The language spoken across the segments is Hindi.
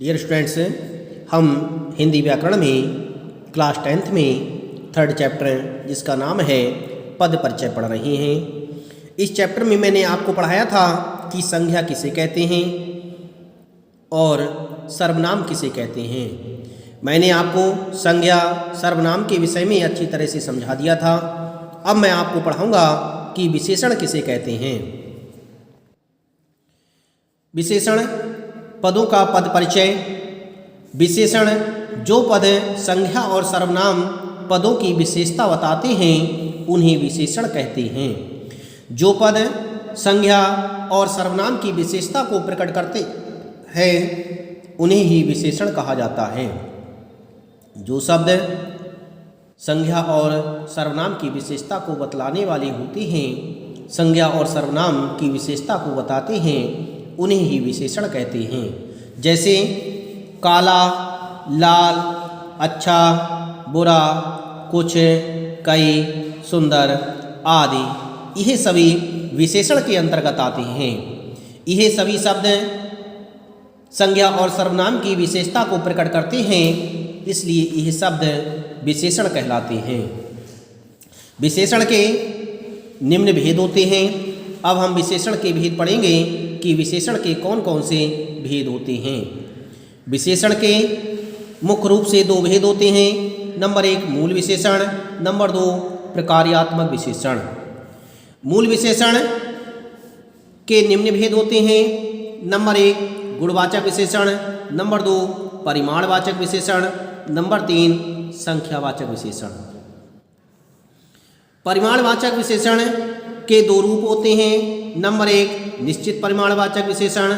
डियर स्टूडेंट्स, हम हिंदी व्याकरण में क्लास 10th में 3rd चैप्टर जिसका नाम है पद परिचय पढ़ रहे हैं। इस चैप्टर में मैंने आपको पढ़ाया था कि संज्ञा किसे कहते हैं और सर्वनाम किसे कहते हैं। मैंने आपको संज्ञा सर्वनाम के विषय में अच्छी तरह से समझा दिया था। अब मैं आपको पढ़ाऊंगा कि विशेषण किसे कहते हैं। विशेषण पदों का पद परिचय। विशेषण जो पद संज्ञा और सर्वनाम पदों की विशेषता बताते हैं उन्हें विशेषण कहते हैं। जो पद संज्ञा और सर्वनाम की विशेषता को प्रकट करते हैं उन्हें ही विशेषण कहा जाता है। जो शब्द संज्ञा और सर्वनाम की विशेषता को बतलाने वाले होते हैं, संज्ञा और सर्वनाम की विशेषता को बताते हैं, उन्हें ही विशेषण कहते हैं। जैसे काला, लाल, अच्छा, बुरा, कुछ, कई, सुंदर आदि, यह सभी विशेषण के अंतर्गत आते हैं। यह सभी शब्द संज्ञा और सर्वनाम की विशेषता को प्रकट करते हैं, इसलिए यह शब्द विशेषण कहलाते हैं। विशेषण के निम्न भेद होते हैं। अब हम विशेषण के भेद पढ़ेंगे कि विशेषण के कौन कौन से भेद होते हैं। विशेषण के मुख्य रूप से दो भेद होते हैं। नंबर 1 मूल विशेषण, नंबर 2 प्रकार्यात्मक विशेषण। मूल विशेषण के निम्न भेद होते हैं। नंबर 1 गुणवाचक विशेषण, नंबर 2 परिमाणवाचक विशेषण, नंबर 3 संख्यावाचक विशेषण। परिमाणवाचक विशेषण के दो रूप होते हैं। नंबर 1 निश्चित परिमाणवाचक विशेषण,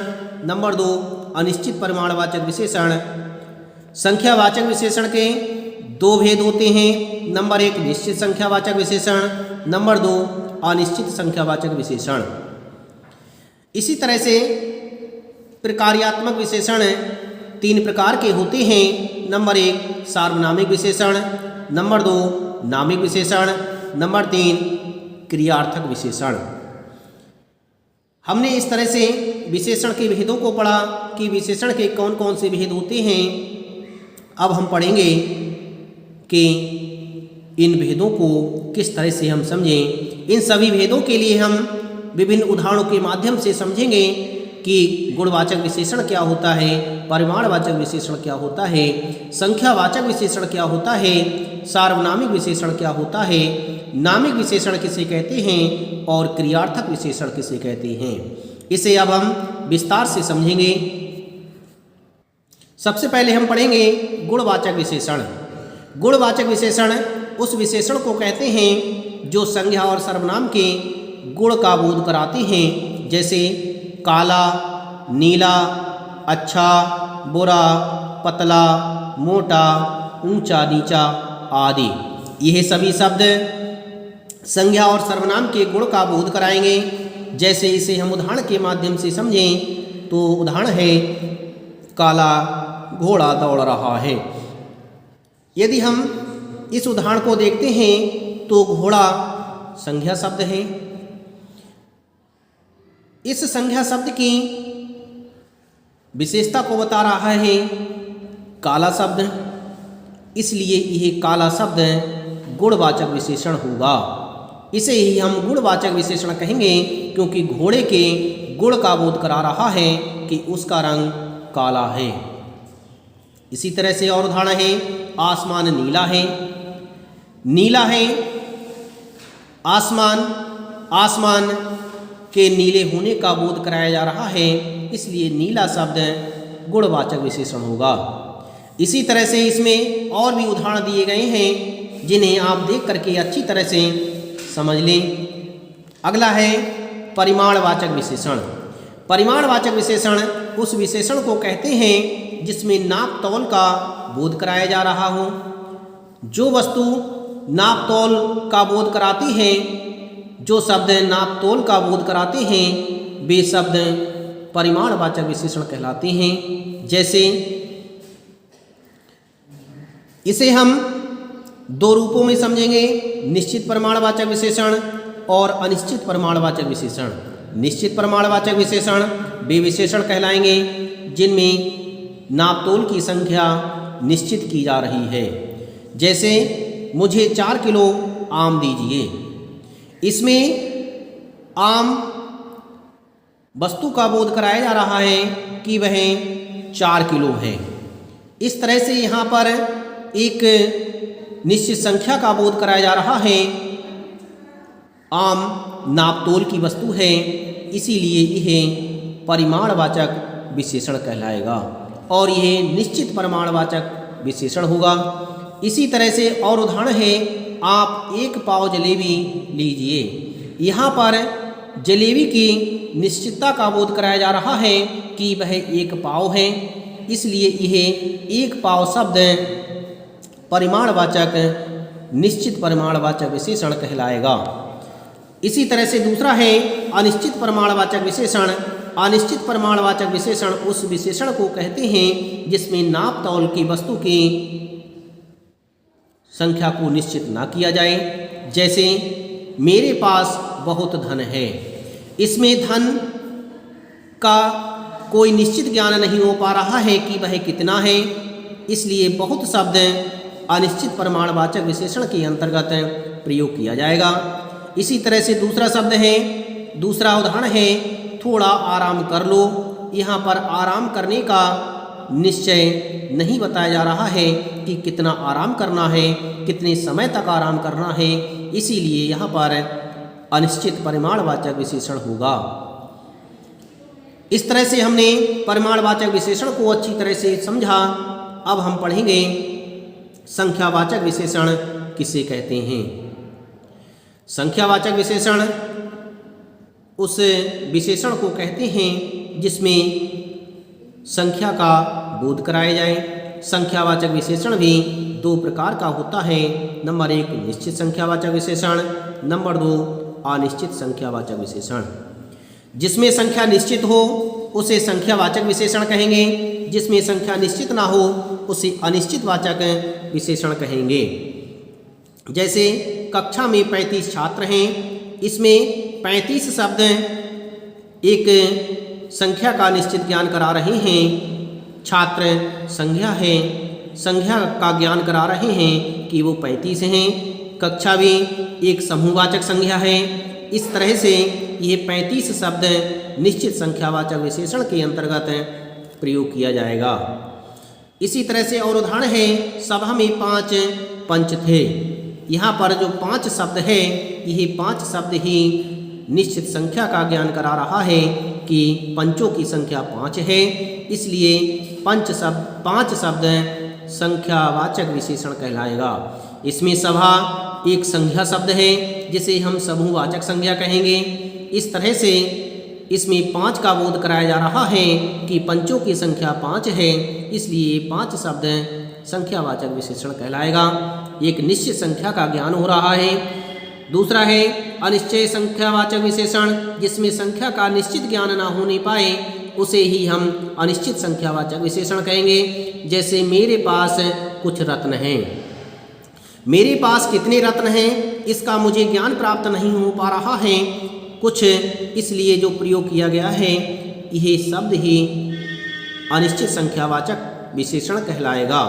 नंबर 2 अनिश्चित परिमाणवाचक विशेषण। संख्यावाचक विशेषण के दो भेद होते हैं। नंबर 1 निश्चित संख्यावाचक विशेषण, नंबर 2 अनिश्चित संख्यावाचक विशेषण। इसी तरह से प्रकार्यात्मक विशेषण 3 प्रकार के होते हैं। नंबर 1 सार्वनामिक विशेषण, नंबर 2 नामिक विशेषण, नंबर 3 क्रियार्थक विशेषण। हमने इस तरह से विशेषण के भेदों को पढ़ा कि विशेषण के कौन कौन से भेद होते हैं। अब हम पढ़ेंगे कि इन भेदों को किस तरह से हम समझें। इन सभी भेदों के लिए हम विभिन्न उदाहरणों के माध्यम से समझेंगे कि गुणवाचक विशेषण क्या होता है, परिमाणवाचक विशेषण क्या होता है, संख्यावाचक विशेषण क्या होता है, सार्वनामिक विशेषण क्या होता है, नामिक विशेषण किसे कहते हैं और क्रियार्थक विशेषण किसे कहते हैं। इसे अब हम विस्तार से समझेंगे। सबसे पहले हम पढ़ेंगे गुणवाचक विशेषण। गुणवाचक विशेषण उस विशेषण को कहते हैं जो संज्ञा और सर्वनाम के गुण का बोध कराते हैं। जैसे काला, नीला, अच्छा, बुरा, पतला, मोटा, ऊंचा, नीचा आदि, यह सभी शब्द संज्ञा और सर्वनाम के गुण का बोध कराएंगे। जैसे इसे हम उदाहरण के माध्यम से समझें तो उदाहरण है काला घोड़ा दौड़ रहा है। यदि हम इस उदाहरण को देखते हैं तो घोड़ा संज्ञा शब्द है। इस संज्ञा शब्द की विशेषता को बता रहा है काला शब्द, इसलिए यह काला शब्द गुणवाचक विशेषण होगा। इसे ही हम गुणवाचक विशेषण कहेंगे क्योंकि घोड़े के गुण का बोध करा रहा है कि उसका रंग काला है। इसी तरह से और उदाहरण है आसमान नीला है। नीला है आसमान, आसमान के नीले होने का बोध कराया जा रहा है, इसलिए नीला शब्द गुणवाचक विशेषण होगा। इसी तरह से इसमें और भी उदाहरण दिए गए हैं जिन्हें आप देख करके अच्छी तरह से समझ लें। अगला है परिमाणवाचक विशेषण। परिमाणवाचक विशेषण उस विशेषण को कहते हैं जिसमें नाप तौल का बोध कराया जा रहा हो। जो वस्तु नाप तौल का बोध कराती है, जो शब्द नाप तौल का बोध कराते हैं, वे शब्द परिमाणवाचक विशेषण कहलाते हैं। जैसे इसे हम दो रूपों में समझेंगे, निश्चित परिमाणवाचक विशेषण और अनिश्चित परिमाणवाचक विशेषण। निश्चित परिमाणवाचक विशेषण वे विशेषण कहलाएंगे जिनमें नापतोल की संख्या निश्चित की जा रही है। जैसे मुझे 4 किलो आम दीजिए। इसमें आम वस्तु का बोध कराया जा रहा है कि वह 4 किलो है। इस तरह से यहाँ पर एक निश्चित संख्या का बोध कराया जा रहा है। आम नापतोल की वस्तु है, इसीलिए यह परिमाणवाचक विशेषण कहलाएगा और यह निश्चित परिमाणवाचक विशेषण होगा। इसी तरह से और उदाहरण है, आप 1 पाव जलेबी लीजिए। यहाँ पर जलेबी की निश्चितता का बोध कराया जा रहा है कि वह 1 पाव है, इसलिए यह 1 पाव शब्द परिमाणवाचक निश्चित परिमाणवाचक विशेषण कहलाएगा। इसी तरह से दूसरा है अनिश्चित परिमाणवाचक विशेषण। अनिश्चित परिमाणवाचक विशेषण उस विशेषण को कहते हैं जिसमें नापतोल की वस्तु की संख्या को निश्चित ना किया जाए। जैसे मेरे पास बहुत धन है। इसमें धन का कोई निश्चित ज्ञान नहीं हो पा रहा है कि वह कितना है, इसलिए बहुत शब्द अनिश्चित परिमाणवाचक विशेषण के अंतर्गत प्रयोग किया जाएगा। इसी तरह से दूसरा उदाहरण है, थोड़ा आराम कर लो। यहाँ पर आराम करने का निश्चय नहीं बताया जा रहा है कि कितना आराम करना है, कितने समय तक आराम करना है, इसीलिए यहाँ पर अनिश्चित परिमाणवाचक विशेषण होगा। इस तरह से हमने परिमाणवाचक विशेषण को अच्छी तरह से समझा। अब हम पढ़ेंगे संख्यावाचक विशेषण किसे कहते हैं। संख्यावाचक विशेषण उस विशेषण को कहते हैं जिसमें संख्या का बोध कराया जाए। संख्यावाचक विशेषण भी 2 प्रकार का होता है। नंबर 1 निश्चित संख्यावाचक विशेषण, नंबर 2 अनिश्चित संख्यावाचक विशेषण। जिसमें संख्या निश्चित हो उसे संख्यावाचक विशेषण कहेंगे, जिसमें संख्या निश्चित ना हो उसे अनिश्चितवाचक विशेषण कहेंगे। जैसे कक्षा में 35 छात्र हैं, इसमें 35 शब्द एक संख्या का निश्चित ज्ञान करा रहे हैं। छात्र संज्ञा है, संज्ञा का ज्ञान करा रहे हैं कि वो 35 हैं। कक्षा भी एक समूहवाचक संज्ञा है। इस तरह से ये 35 शब्द निश्चित संख्यावाचक विशेषण के अंतर्गत प्रयोग किया जाएगा। इसी तरह से और उदाहरण है, सभा में 5 पंच थे। यहाँ पर जो 5 शब्द है, यह 5 शब्द ही निश्चित संख्या का ज्ञान करा रहा है कि पंचों की संख्या 5 है, इसलिए 5 शब्द संख्यावाचक विशेषण कहलाएगा। इसमें सभा एक संज्ञा शब्द है जिसे हम समूहवाचक संज्ञा कहेंगे। इस तरह से इसमें 5 का बोध कराया जा रहा है कि पंचों की संख्या 5 है, इसलिए 5 शब्द संख्यावाचक विशेषण कहलाएगा। एक निश्चित संख्या का ज्ञान हो रहा है। दूसरा है अनिश्चय संख्यावाचक विशेषण, जिसमें संख्या का निश्चित ज्ञान ना होने पाए उसे ही हम अनिश्चित संख्यावाचक विशेषण कहेंगे। जैसे मेरे पास कुछ रत्न हैं। मेरे पास कितने रत्न हैं इसका मुझे ज्ञान प्राप्त नहीं हो पा रहा है कुछ, इसलिए जो प्रयोग किया गया है यह शब्द ही अनिश्चित संख्यावाचक विशेषण कहलाएगा।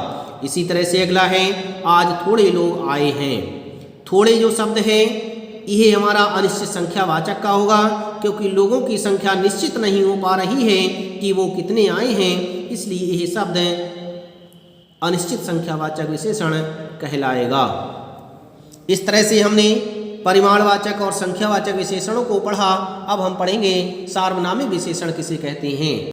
इसी तरह से अगला है, आज थोड़े लोग आए हैं। थोड़े जो शब्द है यह हमारा अनिश्चित संख्यावाचक का होगा, क्योंकि लोगों की संख्या निश्चित नहीं हो पा रही है कि वो कितने आए हैं, इसलिए यह शब्द अनिश्चित संख्यावाचक विशेषण कहलाएगा। इस तरह से हमने परिमाणवाचक और संख्यावाचक विशेषणों को पढ़ा। अब हम पढ़ेंगे सार्वनामिक विशेषण किसे कहते हैं।